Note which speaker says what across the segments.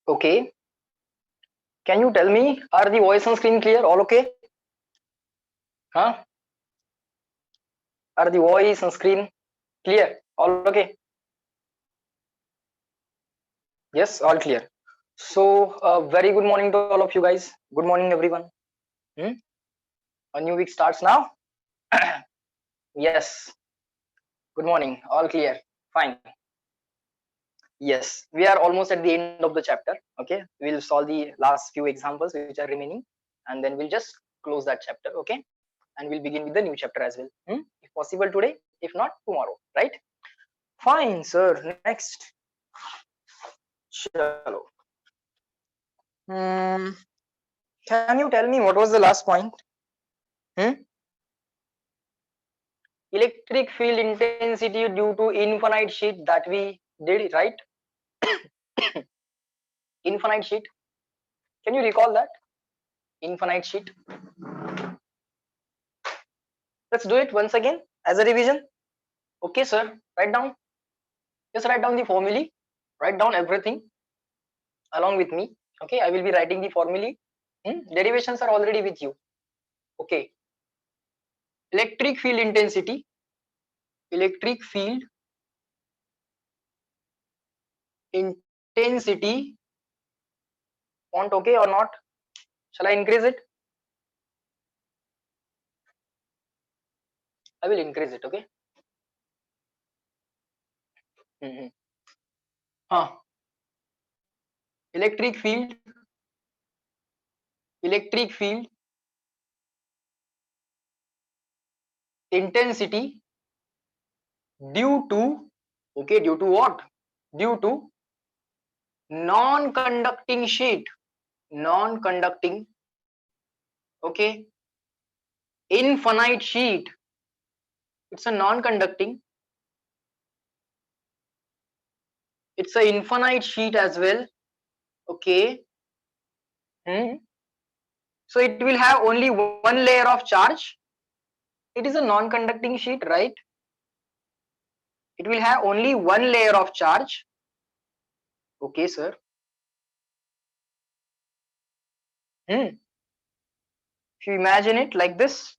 Speaker 1: Okay. Can you tell me, are the voice on screen clear? All okay? Huh? Are the voice on screen clear? All okay? Yes, all clear. So, very good morning to all of you guys. Good morning, everyone. Hmm? A new week starts now. Yes. Good morning. All clear. Fine. Yes, we are almost at the end of the chapter. Okay, we'll solve the last few examples which are remaining, and then we'll just close that chapter. Okay, and we'll begin with the new chapter as well. If possible today, if not tomorrow, right? Fine, sir. Next. Chalo. Hmm. Can you tell me what was the last point? Hmm? Electric field intensity due to infinite sheet that we did, right? Infinite sheet. Can you recall that? Infinite sheet. Let's do it once again as a revision. Okay, sir. Write down. Just write down the formulae. Write down everything along with me. Okay, I will be writing the formulae. Derivations are already with you. Okay. Electric field intensity. Electric field intensity. Font okay or not? Shall I increase it? I will increase it. Okay. Huh. Electric field. Electric field intensity due to, okay, due to what? Due to non-conducting sheet. Non-conducting, okay, infinite sheet. It's a non-conducting, it's a infinite sheet as well. Okay. So it will have only one layer of charge. It is a non-conducting sheet, right? It will have only one layer of charge. Okay, sir. If you imagine it like this,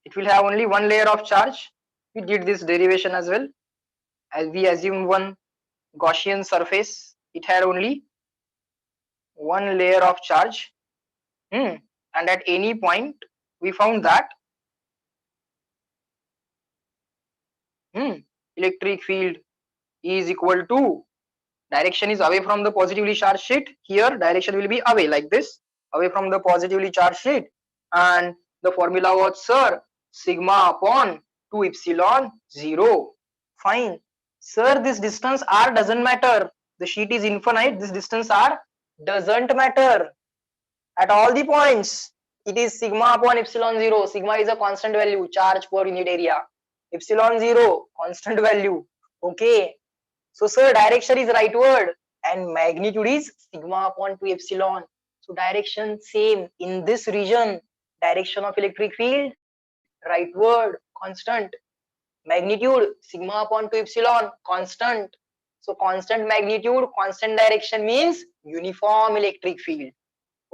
Speaker 1: it will have only one layer of charge. We did this derivation as well. As we assumed one Gaussian surface, it had only one layer of charge. And at any point, we found that electric field is equal to, direction is away from the positively charged sheet. Here direction will be away like this, away from the positively charged sheet, and the formula was, sir, sigma upon 2 epsilon 0. Fine, sir, this distance r doesn't matter. The sheet is infinite. This distance r doesn't matter at all the points. It is sigma upon epsilon 0. Sigma is a constant value, charge per unit area. Epsilon 0, constant value. Okay. So, sir, direction is rightward and magnitude is sigma upon 2 epsilon. So, direction same in this region. Direction of electric field, rightward, constant. Magnitude, sigma upon 2 epsilon, constant. So, constant magnitude, constant direction means uniform electric field.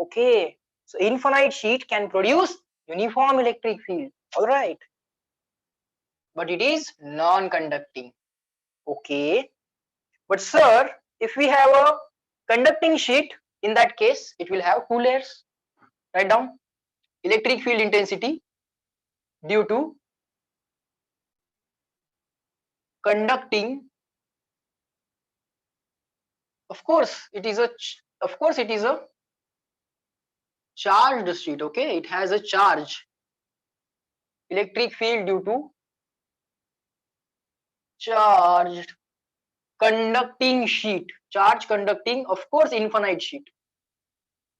Speaker 1: Okay. So, infinite sheet can produce uniform electric field. All right. But it is non-conducting. Okay. But sir, if we have a conducting sheet, in that case, it will have two layers. Write down. Electric field intensity due to conducting. Of course, it is a charged sheet. Okay, it has a charge. Electric field due to charged conducting sheet. Charge conducting, of course, infinite sheet.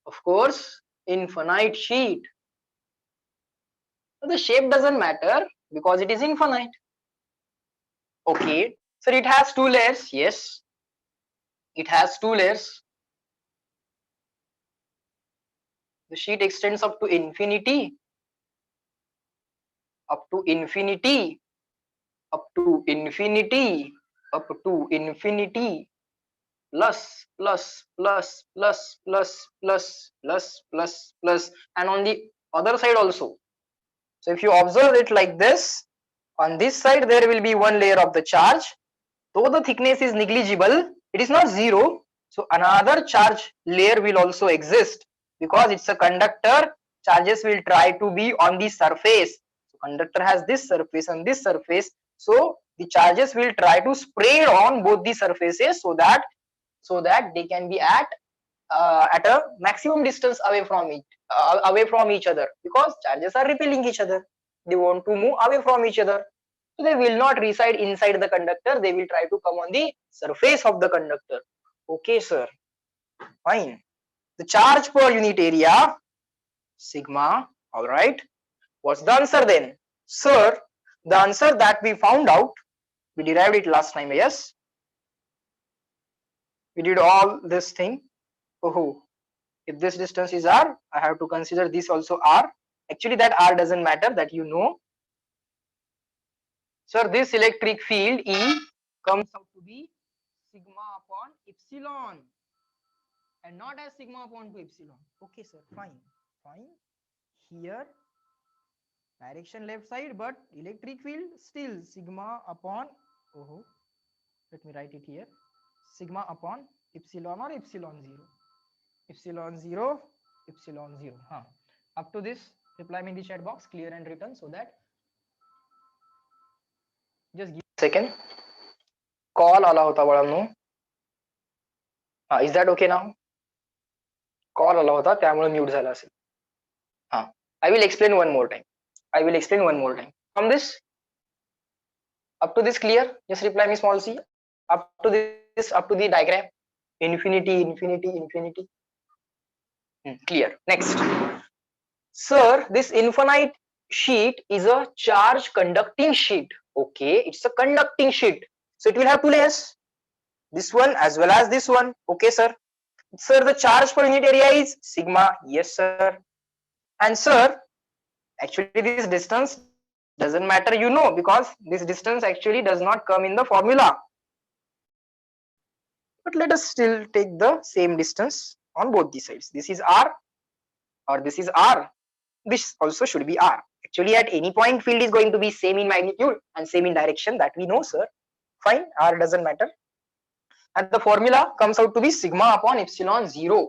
Speaker 1: Of course, infinite sheet. The shape doesn't matter because it is infinite. Okay, so it has two layers. Yes, it has two layers. The sheet extends up to infinity, up to infinity, up to infinity, up to infinity. plus plus plus plus plus plus plus plus plus, and on the other side also. So if you observe it like this, on this side there will be one layer of the charge. Though the thickness is negligible, it is not zero. So another charge layer will also exist, because it's a conductor. Charges will try to be on the surface. So conductor has this surface and this surface. So the charges will try to spread on both the surfaces, so that they can be at a maximum distance away from each other, because charges are repelling each other. They want to move away from each other. So they will not reside inside the conductor, they will try to come on the surface of the conductor. Okay, sir. Fine. The charge per unit area, sigma. All right. What's the answer then? Sir, the answer that we found out, we derived it last time, yes? We did all this thing. Oh, if this distance is r, I have to consider this also r. Actually, that r doesn't matter, that you know. Sir, this electric field E comes out to be sigma upon epsilon, and not as sigma upon 2 epsilon. Okay, sir, fine. Fine. Here, direction left side, but electric field still sigma upon, let me write it here, sigma upon epsilon or epsilon 0. Epsilon 0, epsilon 0. Up to this, reply me in the chat box, clear and written, so that, just give a second. Call आला होता बाळांनो. Is that okay now? Call आला होता त्यामुळे mute झाला असेल. I will explain one more time. From this, up to this clear? Just reply me small c. Up to this, up to the diagram. Infinity. Clear. Next. Sir, this infinite sheet is a charge conducting sheet. Okay, it's a conducting sheet. So it will have two layers. This one as well as this one. Okay, sir. Sir, the charge per unit area is sigma. Yes, sir. And sir, actually this distance doesn't matter, you know, because this distance actually does not come in the formula. But let us still take the same distance on both the sides. This is r, or this is r. This also should be r. Actually, at any point, field is going to be same in magnitude and same in direction. That we know, sir. Fine, r doesn't matter. And the formula comes out to be sigma upon epsilon 0,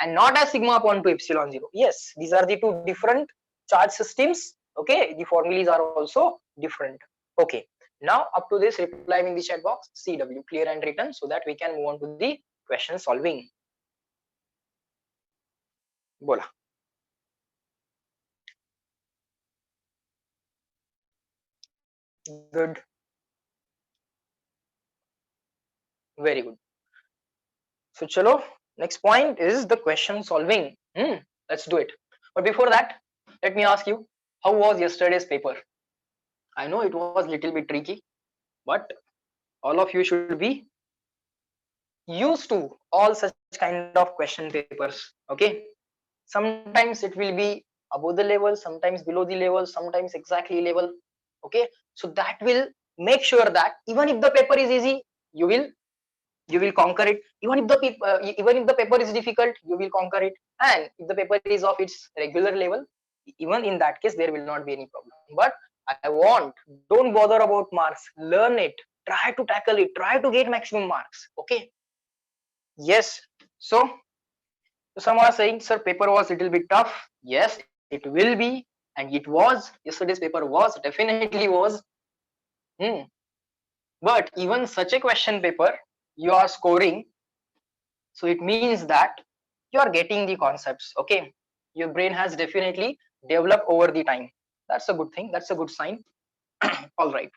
Speaker 1: and not as sigma upon 2 epsilon 0. Yes, these are the two different charge systems. Okay, the formulas are also different. Okay, now up to this, reply in the chat box CW, clear and written, so that we can move on to the question solving. Bola. Good. Very good. So chalo, next point is the question solving. Let's do it. But before that, let me ask you, how was yesterday's paper? I know it was little bit tricky, but all of you should be used to all such kind of question papers. Okay, sometimes it will be above the level, sometimes below the level, sometimes exactly level. Okay, so that will make sure that even if the paper is easy, you will conquer it. Even if the paper is difficult, you will conquer it. And if the paper is of its regular level, even in that case there will not be any problem. But I want, don't bother about marks, learn it, try to tackle it, try to get maximum marks. Okay, yes. So some are saying, sir, paper was little bit tough. Yes, it will be, and it was. Yesterday's paper was, definitely was. But even such a question paper you are scoring, so it means that you are getting the concepts. Okay, your brain has definitely developed over the time. That's a good thing, that's a good sign. All right.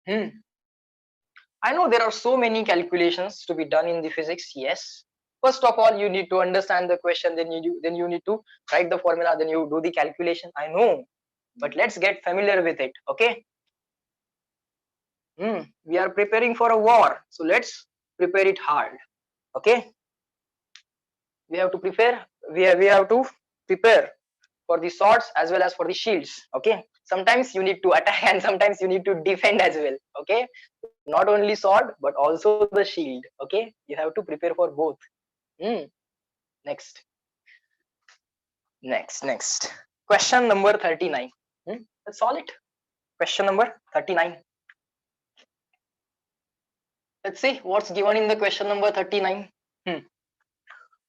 Speaker 1: I know there are so many calculations to be done in the physics. Yes, first of all you need to understand the question, then you need to write the formula, then you do the calculation. I know, but let's get familiar with it. Okay, we are preparing for a war, so let's prepare it hard. Okay, we have to prepare for the swords as well as for the shields. Okay, sometimes you need to attack and sometimes you need to defend as well. Okay, not only sword but also the shield. Okay, you have to prepare for both. Next, next question number 39. Let's solve it. Question number 39. Let's see what's given in the question number 39.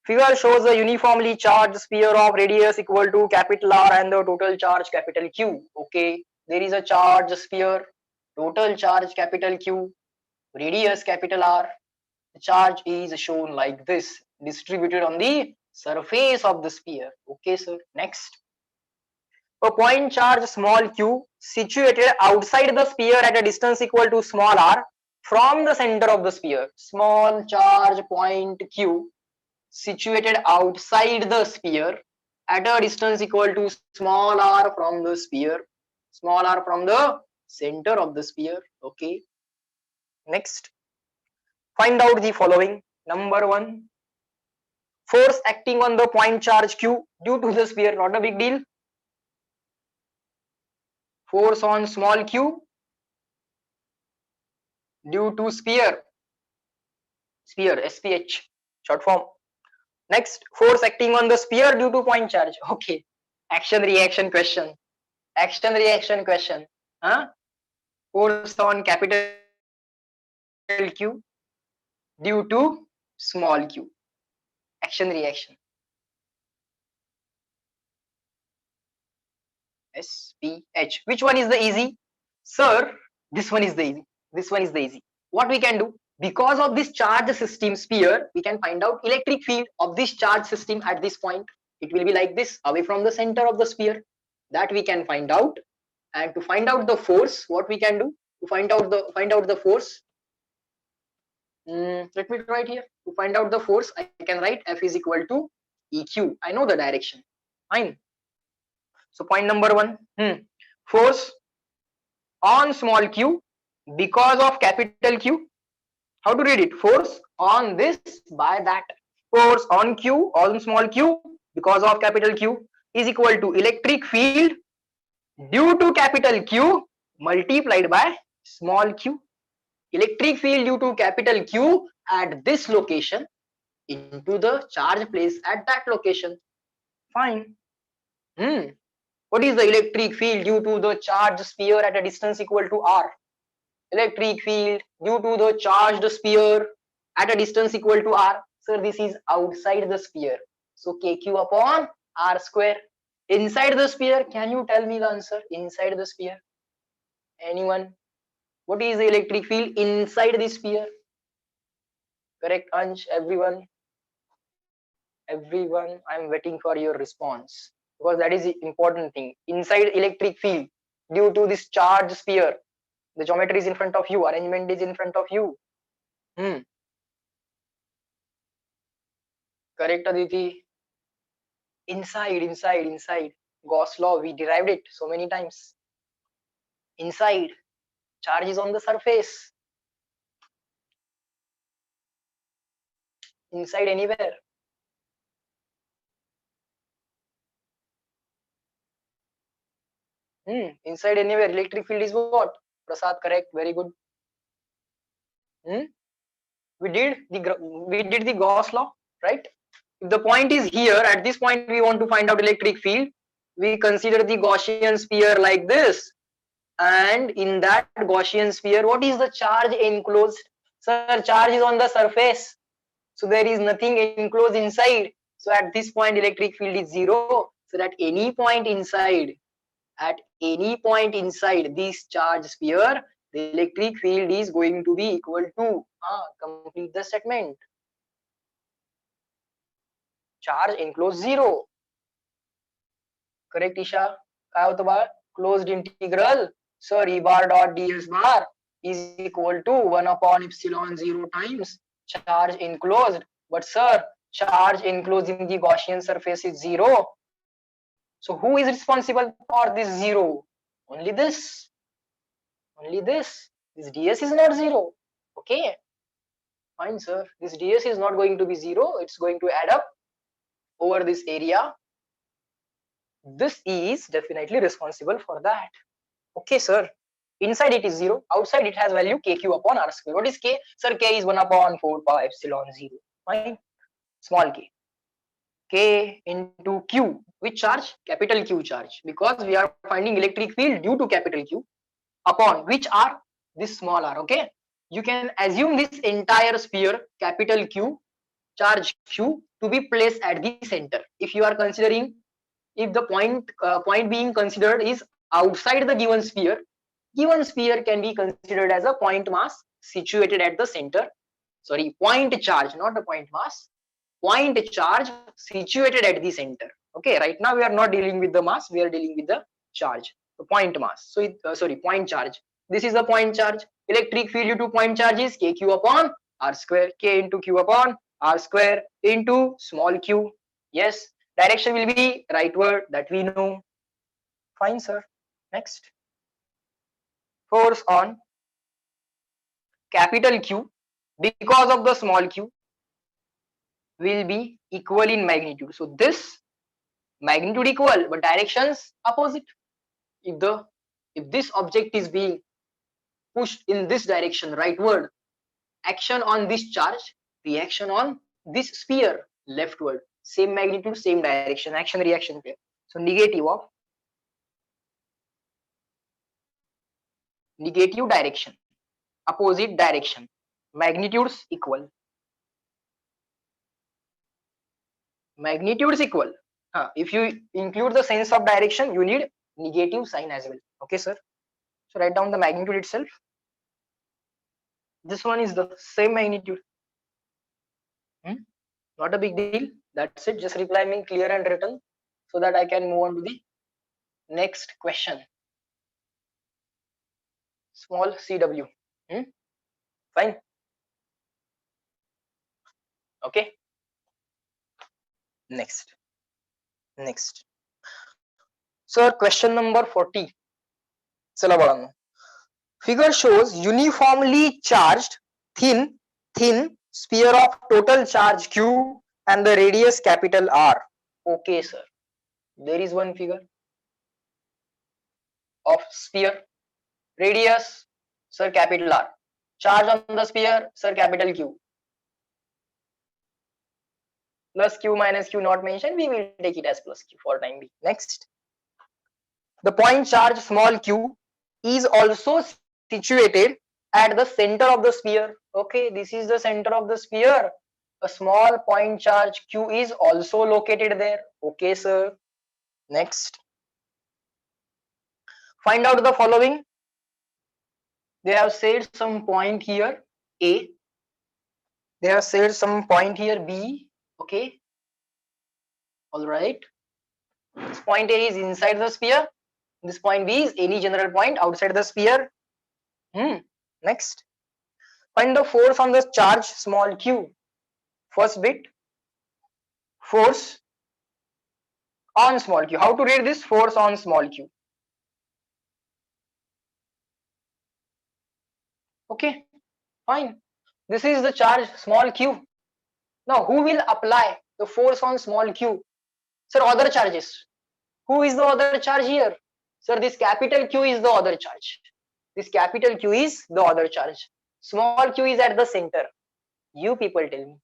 Speaker 1: Figure shows a uniformly charged sphere of radius equal to capital R and the total charge capital Q. Okay, there is a charged sphere, total charge capital Q, radius capital R. The charge is shown like this, distributed on the surface of the sphere. Okay, sir. Next, a point charge small q situated outside the sphere at a distance equal to small r from the center of the sphere. Small charge point q situated outside the sphere at a distance equal to small r from the sphere, small r from the center of the sphere. Okay, next, find out the following. Number 1, force acting on the point charge q due to the sphere, not a big deal. Force on small q due to sphere, SPH short form. Next, force acting on the sphere due to point charge. Okay, action reaction question, huh? Force on capital Q due to small q, action reaction. SPH. Which one is the easy? Sir, this one is the easy. This one is the easy. What we can do? Because of this charge system sphere, we can find out electric field of this charge system at this point. It will be like this, away from the center of the sphere. That we can find out. And to find out the force, what we can do? To find out the force. Let me write here. To find out the force, I can write F is equal to EQ. I know the direction. Fine. So point number 1, force on small q because of capital Q. How to read it? Force on this by that. Force on q, on small q because of capital Q is equal to electric field due to capital Q multiplied by small q. Electric field due to capital Q at this location into the charge placed at that location. Fine. What is the electric field due to the charged sphere at a distance equal to r? Electric field due to the charged sphere at a distance equal to r. Sir, this is outside the sphere. So kq upon r square. Inside the sphere, can you tell me the answer? Inside the sphere. Anyone? What is the electric field inside the sphere? Correct, Ansh? Everyone? Everyone, I'm waiting for your response. Because that is the important thing. Inside electric field due to this charged sphere, the geometry is in front of you, arrangement is in front of you. Correct, Aditi? Inside. Gauss law, we derived it so many times. Inside, charge is on the surface. Inside anywhere. Inside anywhere, electric field is what? Prasad, correct, very good. We did the Gauss law, right? If the point is here, at this point we want to find out electric field, we consider the Gaussian sphere like this, and in that Gaussian sphere, what is the charge enclosed? Sir, charge is on the surface, so there is nothing enclosed inside. So at this point electric field is 0. So at any point inside this charge sphere, the electric field is going to be equal to, complete the statement. Charge enclosed 0. Correct, Isha? काय होतं बाळ? Closed integral. Sir, E bar dot ds bar is equal to 1 upon epsilon 0 times charge enclosed. But sir, charge enclosed in the Gaussian surface is 0. So who is responsible for this 0? Only this. This ds is not 0. Okay. Fine, sir. This ds is not going to be 0. It's going to add up over this area. This is definitely responsible for that. Okay, sir. Inside it is 0, outside it has value kq upon r square. What is k? Sir, k is 1 upon 4 pi epsilon 0. Fine. Small k. K into q. Which charge? Capital Q charge. Because we are finding electric field due to capital Q upon which r? This small r. Okay. You can assume this entire sphere, capital Q, charge q, to be placed at the center. If you are considering, if the point being considered is outside the given sphere can be considered as a point mass situated at the center. Sorry, point charge, not a point mass. Point charge situated at the center. Okay, right now we are not dealing with the mass, we are dealing with the charge, the point mass. So sorry, point charge. This is the point charge. Electric field due to point charge is kq upon r square. K into q upon r square into small q. Yes, direction will be rightward, that we know. Fine, sir. Next, force on capital Q because of the small q will be equal in magnitude. So this magnitude equal but directions opposite. If this object is being pushed in this direction rightward, action on this charge, reaction on this sphere leftward, same magnitude, same direction, action reaction pair. So negative direction, opposite direction, magnitudes equal. Magnitudes equal. If you include the sense of direction, you need negative sign as well. Okay, sir. So write down the magnitude itself. This one is the same magnitude. Not a big deal. That's it. Just reply me clear and written so that I can move on to the next question. Small CW. Fine. Okay. Next. Sir, question number 40. चला बढ़ाना. Figure shows uniformly charged thin sphere of total charge q and the radius capital R. Okay, sir. There is one figure of sphere, radius, sir, capital R. Charge on the sphere, sir, capital Q. Plus q minus q not mentioned, we will take it as plus q for time being. Next. The point charge small q is also situated at the center of the sphere. Okay, this is the center of the sphere. A small point charge q is also located there. Okay, sir. Next. Find out the following. They have said some point here A. They have said some point here B. Okay. All right. This point A is inside the sphere. This point B is any general point outside the sphere. Next. Find the force on the charge small q. First bit. Force on small q. How to read this? Force on small q. Okay. Fine. This is the charge small q. Now who will apply the force on small q? Sir, other charges. Who is the other charge here? Sir, this capital Q is the other charge. This capital Q is the other charge. Small q is at the center. You people tell me.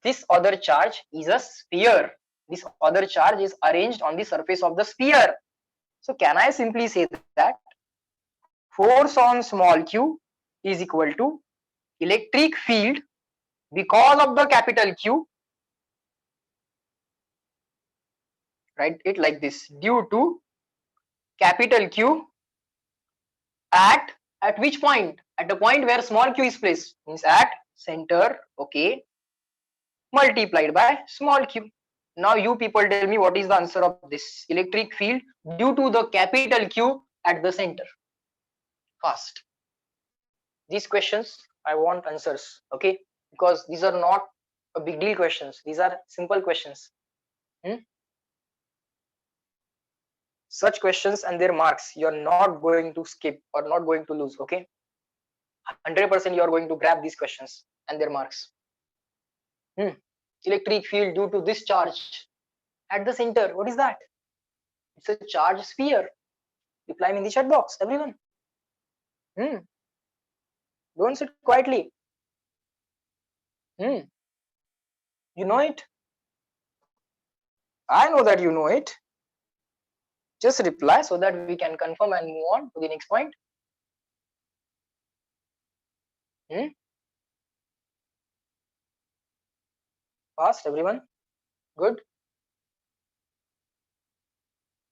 Speaker 1: This other charge is a sphere. This other charge is arranged on the surface of the sphere. So can I simply say that force on small q is equal to electric field because of the capital Q. Write it like this: due to capital Q at which point? At the point where small q is placed, means at center. Okay, multiplied by small q. Now you people tell me what is the answer of this electric field due to the capital Q at the center. Fast. These questions I want answers. Okay, because these are not a big deal questions. These are simple questions. Such questions and their marks you are not going to skip or not going to lose. Okay, 100% you are going to grab these questions and their marks. Electric field due to this charge at the center. What is that? It's a charge sphere. Reply me in the chat box, everyone. Don't sit quietly. You know it. I know that you know it. Just reply so that we can confirm and move on to the next point. Fast, everyone. Good.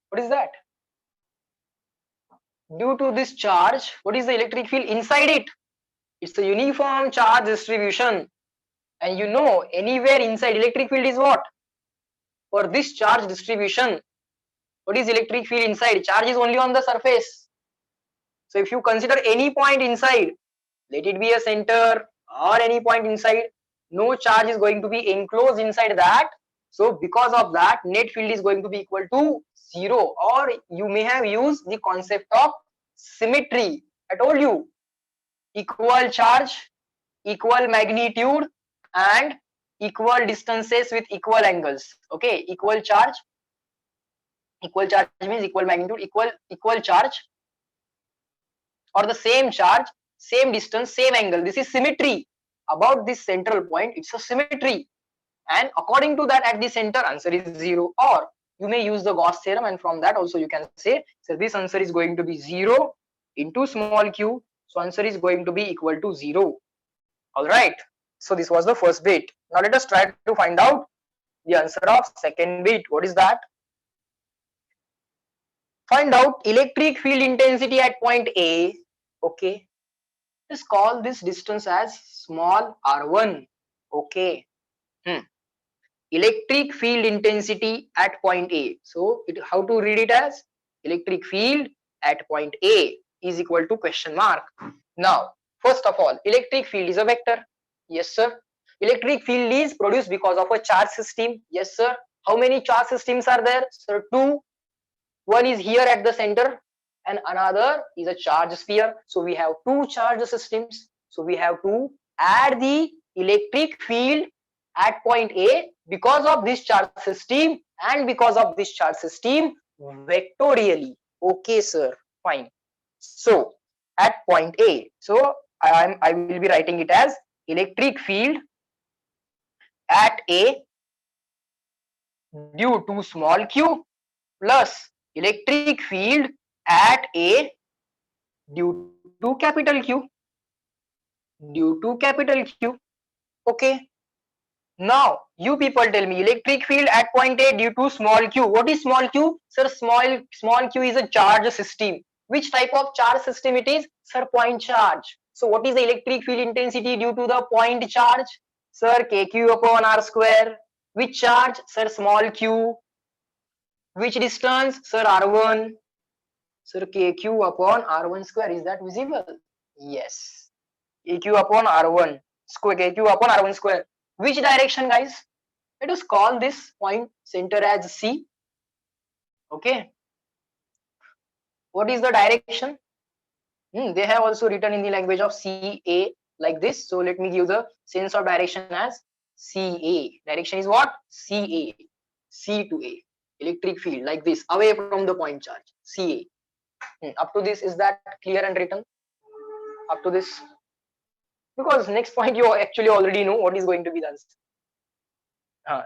Speaker 1: What is that? Due to this charge, what is the electric field inside it? It's a uniform charge distribution. And you know, anywhere inside electric field is what? For this charge distribution, what is electric field inside? Charge is only on the surface. So if you consider any point inside, let it be a center or any point inside, no charge is going to be enclosed inside that. So because of that, net field is going to be equal to 0, or you may have used the concept of symmetry. I told you, equal charge, equal magnitude and equal distances with equal angles. Okay, equal charge means equal magnitude, equal charge, or the same charge, same distance, same angle. This is symmetry. About this central point, it's a symmetry, and according to that, at the center, answer is 0. Or you may use the Gauss theorem, and from that also you can say, so this answer is going to be 0 into small q, so answer is going to be equal to 0. All right, so this was the first bit. Now let us try to find out the answer of second bit. What is that? Find out electric field intensity at point A. Okay, let's call this distance as small r1. Okay. Electric field intensity at point A. So how to read it as? Electric field at point A is equal to question mark. Now, first of all, electric field is a vector. Yes, sir. Electric field is produced because of a charge system. Yes, sir. How many charge systems are there? Sir, 2. One is here at the center and another is a charge sphere. So we have 2 charge systems. So we have to add the electric field at point A because of this charge system and because of this charge system vectorially. Okay, sir. Fine. So at point A, so I will be writing it as electric field at A due to small q plus electric field at A due to capital Q. Due to capital Q. Okay. Now you people tell me electric field at point A due to small q. What is small q? Sir, small q is a charge system. Which type of charge system it is? Sir, point charge. So what is the electric field intensity due to the point charge? Sir, kq upon r square. Which charge? Sir, small q. Which distance? Sir, r1. Sir, kq upon r1 square. Is that visible? Yes. kq upon r1 square. kq upon r1 square. Which direction, guys? Let us call this point center as C. Okay. What is the direction? They have also written in the language of CA like this. So let me give the sense of direction as CA. Direction is what? CA. C to A. Electric field like this, away from the point charge. CA. Up to this, is that clear and written? Up to this? Because next point you actually already know what is going to be the answer.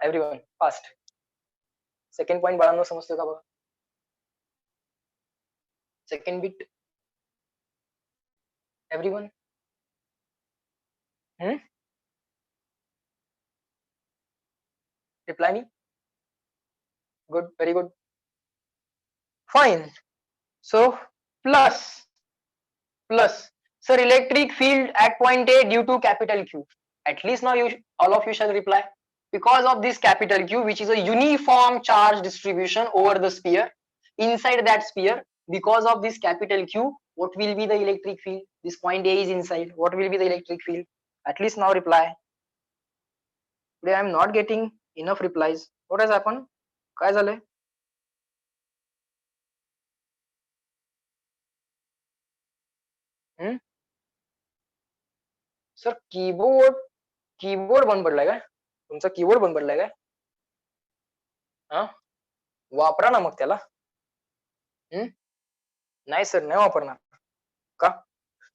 Speaker 1: Everyone, fast. Second point बाळांनो समजतोय का बघा? Second bit. Everyone? Reply me. Good, very good. Fine. So plus. Sir, electric field at point A due to capital Q. At least now all of you shall reply. Because of this capital Q, which is a uniform charge distribution over the sphere, inside that sphere, because of this capital Q, what will be the electric field? This point A is inside. What will be the electric field? At least now reply. Today I am not getting enough replies. What has happened? काय झालंय? Sir keyboard बंद पडलाय काय? तुमचा keyboard बंद पडलाय काय? वापरा ना मग त्याला. नाही सर, नाही वापरणार. का?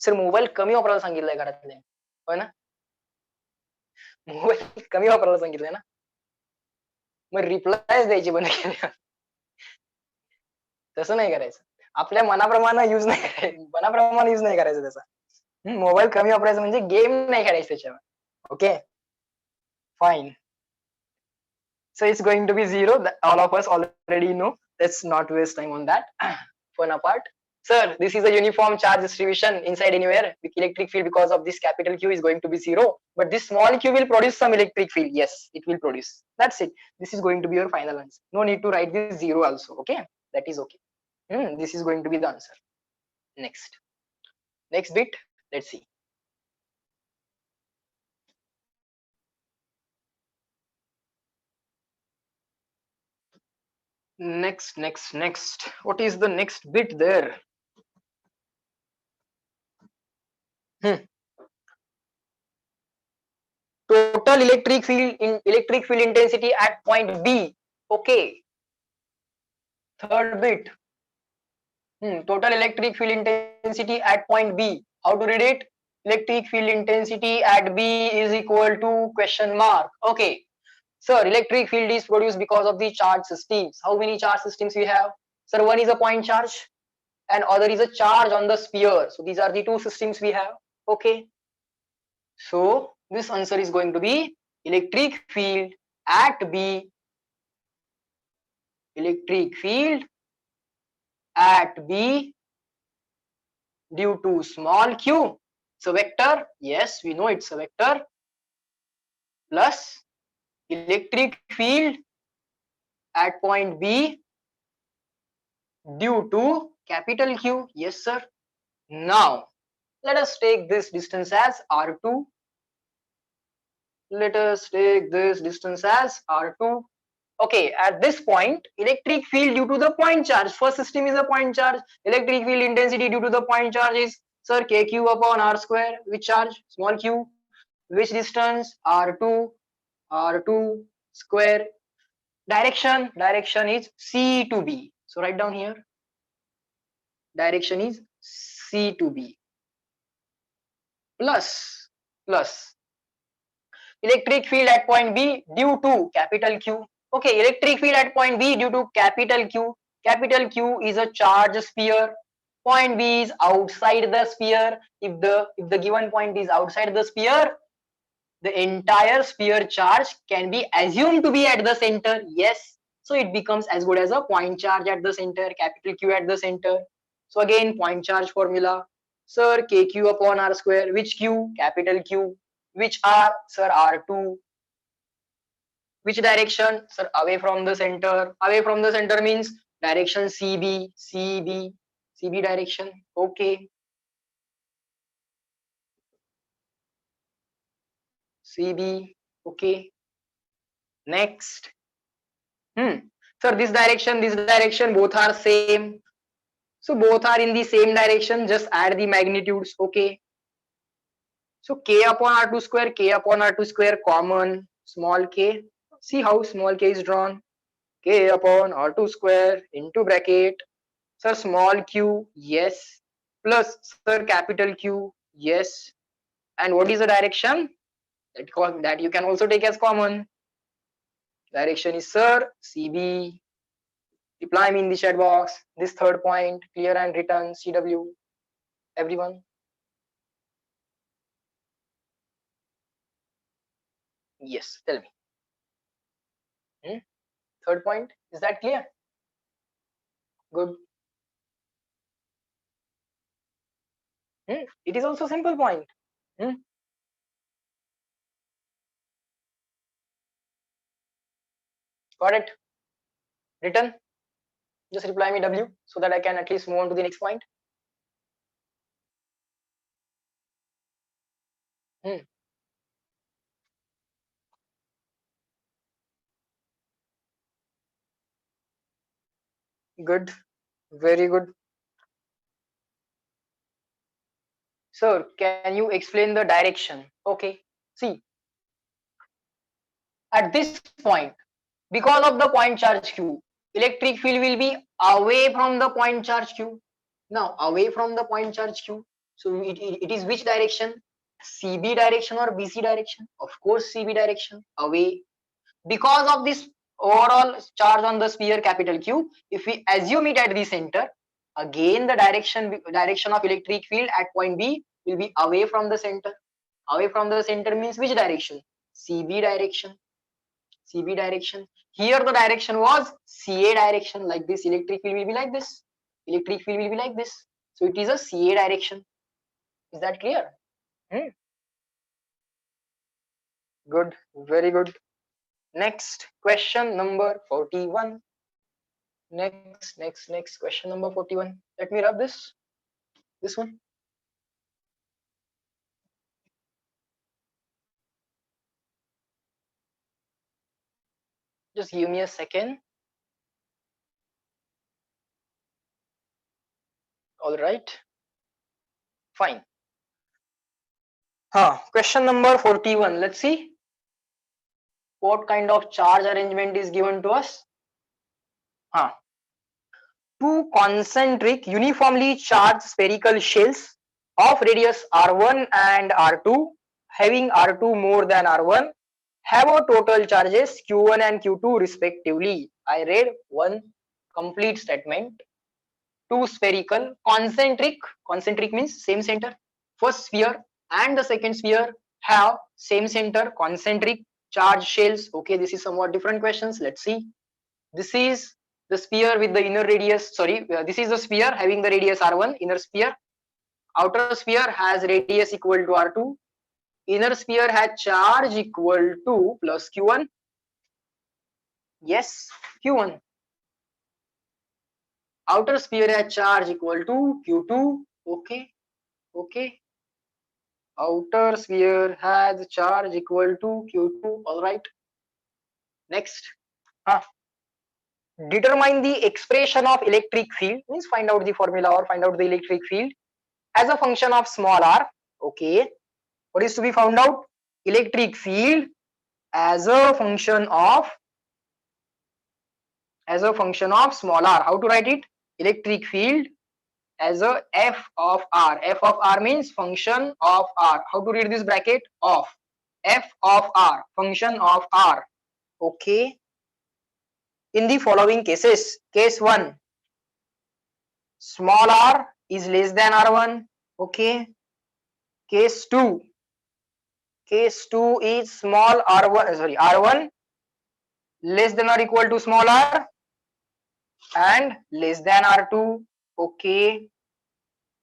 Speaker 1: सर मोबाईल कमी वापरायला सांगितलंय घरातले, होय ना? मोबाईल कमी वापरायला सांगितलंय ना? मग रिप्लायच द्यायची बंद केली. तसं नाही करायचं. आपल्या मनाप्रमाणे युज नाही करायचं, मनाप्रमाणे युज नाही करायचं त्याचा. मोबाईल कमी वापरायचा म्हणजे गेम नाही खेळायचं त्याच्यावर. Okay, fine. So it's going to be zero. All of us already know. Let's not waste time on that. Fun apart. Sir, this is a uniform charge distribution inside anywhere. With electric field because of this capital Q is going to be zero. But this small q will produce some electric field. Yes, it will produce. That's it. This is going to be your final answer. No need to write this zero also. Okay, that is okay. This is going to be the answer. Next. Next bit. Let's see. Next. What is the next bit there? Total electric field intensity at point B. Okay. Third bit. Total electric field intensity at point B. How to read it? Electric field intensity at B is equal to question mark. Okay. Sir, electric field is produced because of the charge systems. How many charge systems we have? Sir, one is a point charge and other is a charge on the sphere. So these are the two systems we have. Okay. So this answer is going to be electric field at B. Electric field at B due to small q. It's a vector. Yes, we know it's a vector. Plus electric field at point B due to capital Q. Yes, sir. Now let us take this distance as R2. Let us take this distance as R2. Okay, at this point, electric field due to the point charge. First system is a point charge. Electric field intensity due to the point charge is, sir, kq upon r square. Which charge? Small q. Which distance? R2. R2 square. Direction is C to B. So write down here. Direction is C to B. Plus electric field at point B due to capital Q. Okay, electric field at point B due to capital Q. Capital Q is a charge sphere. Point B is outside the sphere. If the given point is outside the sphere, the entire sphere charge can be assumed to be at the center. Yes, so it becomes as good as a point charge at the center, capital Q at the center. So again, point charge formula, sir, kq upon r square. Which q? Capital Q. Which r? Sir, r2. Which direction? Sir, away from the center. Away from the center means direction CB direction. Okay, CB. Okay, next. Sir, this direction, both are same. So both are in the same direction. Just add the magnitudes. Okay. So k upon r2 square, common. Small k. See how small k is drawn. K upon r2 square into bracket. Sir, small q. Yes. Plus, sir, capital Q. Yes. And what is the direction? That you can also take as common. Direction is, sir, CB. Reply me in the chat box. This third point, clear and written, CW. Everyone. Yes, tell me. Third point, is that clear? Good. It is also simple point. Got it? Written? Just reply me W so that I can at least move on to the next point. Good. Very good. Sir, can you explain the direction? Okay. See, at this point, because of the point charge Q, electric field will be away from the point charge Q. Now away from the point charge q, so it is which direction? CB direction or BC direction? Of course CB direction, away. Because of this overall charge on the sphere capital Q, if we assume it at the center, again the direction of electric field at point B will be away from the center. Away from the center means which direction? CB direction. CB direction. Here the direction was CA direction, like this. Electric field will be like this. Electric field will be like this. So it is a CA direction. Is that clear? Good, very good. Next question number 41. Next question number 41. Let me rub this one. Just give me a second. All right, fine. Question number 41. Let's see what kind of charge arrangement is given to us. Two concentric uniformly charged spherical shells of radius r1 and r2 having r2 more than r1 have a total charges q1 and q2 respectively. I read one complete statement. Two spherical concentric means same center. First sphere and the second sphere have same center, concentric charge shells. Okay, this is somewhat different questions. Let's see. This is the sphere with the inner radius, this is the sphere having the radius r1, inner sphere. Outer sphere has radius equal to r2. Inner sphere has charge equal to plus q1. Yes, q1. Outer sphere has charge equal to q2. Okay. Outer sphere has charge equal to q2. All right. Next. Determine the expression of electric field, means find out the formula or find out the electric field as a function of small r. Okay, what is to be found out? Electric field as a function of small r. How to write it? Electric field as a f of r. F of r means function of r. How to read this bracket? Of f of r, function of r. Okay, in the following cases. Case 1, small r is less than r1. Okay. Case 2 is small r1 less than or equal to small r and less than r2. Okay.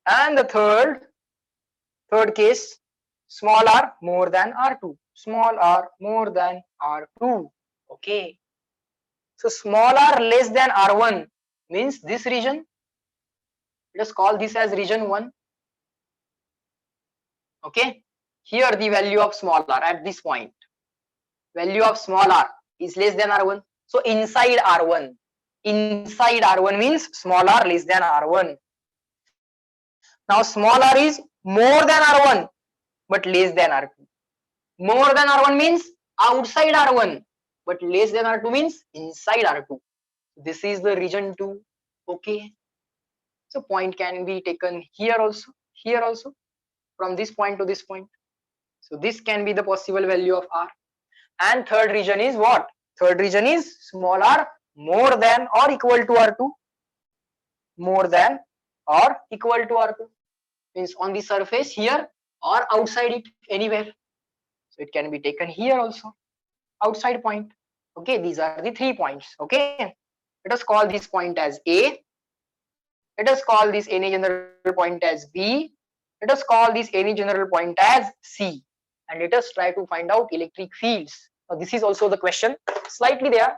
Speaker 1: And the third case, small r more than r2. Small r more than r2. Okay. So small r less than r1 means this region. Let us call this as region 1. Okay. Here the value of small r at this point, value of small r is less than r1. So inside r1 means small r less than r1. Now small r is more than r1 but less than r2. More than r1 means outside r1 but less than r2 means inside r2. This is the region 2. Okay, so point can be taken here also, from this point to this point. So this can be the possible value of r. And third region is what? Third region is small r more than or equal to r2. More than or equal to r2 means on the surface here or outside it, anywhere. So it can be taken here also, outside point. Okay, these are the 3 points. Okay, let us call this point as A. Let us call this any general point as B. Let us call this any general point as C. And let us try to find out electric fields. Now this is also the question. Slightly they are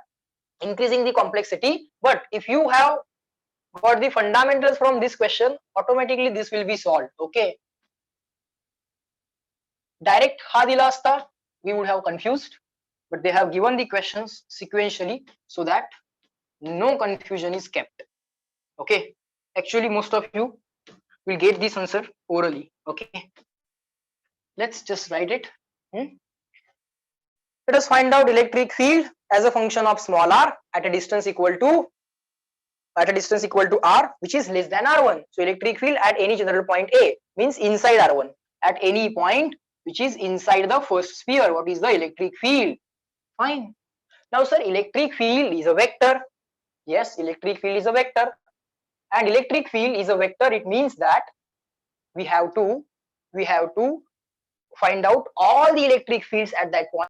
Speaker 1: increasing the complexity, but if you have got the fundamentals from this question, automatically this will be solved. Okay, direct ha dila asta, we would have confused, but they have given the questions sequentially so that no confusion is kept. Okay, actually most of you will get this answer orally. Okay, let's just write it. Let us find out electric field as a function of small r at a distance equal to at a distance equal to r, which is less than r1. So electric field at any general point A means inside r1, at any point which is inside the first sphere. What is the electric field? Fine. Now sir, electric field is a vector. Yes, electric field is a vector, and electric field is a vector. It means that we have to find out all the electric fields at that point.